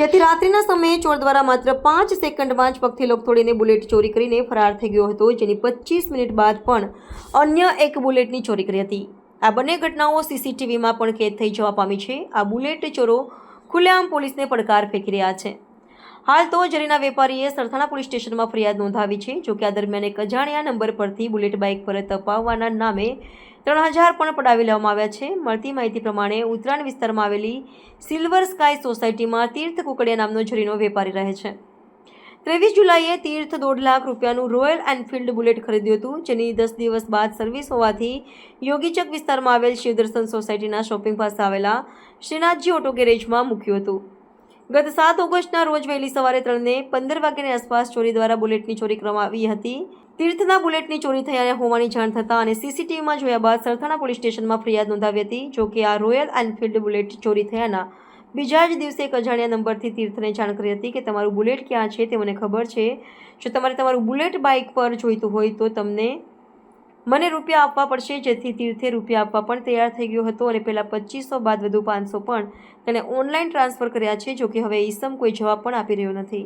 જેથી રાત્રિના સમયે ચોર દ્વારા માત્ર 5 સેકન્ડમાં જ પગથી લોક તોડીને બુલેટ ચોરી કરીને ફરાર થઈ ગયો હતો, જેની 25 મિનિટ બાદ પણ અન્ય એક બુલેટની ચોરી કરી હતી। આ બંને ઘટનાઓ સીસીટીવીમાં પણ કેદ થઈ જવા પામી છે। આ બુલેટ ચોરો ખુલ્લેઆમ પોલીસને પડકાર ફેંકી રહ્યા છે। હાલ તો ઝરીના વેપારીએ સરથાણા પોલીસ સ્ટેશનમાં ફરિયાદ નોંધાવી છે। જોકે આ દરમિયાન એક અજાણ્યા નંબર પરથી બુલેટ બાઇક પરત અપાવવાના નામે 3000 પણ પડાવી લેવામાં આવ્યા છે। મળતી માહિતી પ્રમાણે ઉત્તરાયણ વિસ્તારમાં આવેલી સિલ્વર સ્કાય સોસાયટીમાં તીર્થ કુકડિયા નામનો ઝરીનો વેપારી રહે છે। 23 જુલાઈએ તીર્થ 1.5 લાખ રૂપિયાનું રોયલ એનફિલ્ડ બુલેટ ખરીદ્યું હતું, જેની 10 દિવસ બાદ સર્વિસ હોવાથી યોગીચક વિસ્તારમાં આવેલ શિવદર્શન સોસાયટીના શોપિંગ પાસે આવેલા શ્રીનાથજી ઓટો ગેરેજમાં મૂક્યું હતું। ગત 7 ઓગસ્ટના રોજ વહેલી સવારે 3 ને 15 વાગ્યાની આસપાસ ચોરી દ્વારા બુલેટની ચોરી કરવામાં આવી હતી। તીર્થના બુલેટની ચોરી થયા હોવાની જાણ થતાં અને સીસીટીવીમાં જોયા બાદ સરથાણા પોલીસ સ્ટેશનમાં ફરિયાદ નોંધાવી હતી। જોકે આ રોયલ એનફિલ્ડ બુલેટ ચોરી થયાના બીજા જ દિવસે એક અજાણ્યા નંબરથી તીર્થને જાણ કરી હતી કે તમારું બુલેટ ક્યાં છે તે મને ખબર છે, જો તમારે તમારું બુલેટ બાઇક પર જોઈતું હોય તો મને રૂપિયા આપવા પડશે। જેથી તીર્થે રૂપિયા આપવા પણ તૈયાર થઈ ગયો હતો અને પહેલાં 2500 બાદ વધુ 500 પણ તેણે ઓનલાઈન ટ્રાન્સફર કર્યા છે। જોકે હવે ઈસમ કોઈ જવાબ પણ આપી રહ્યો નથી।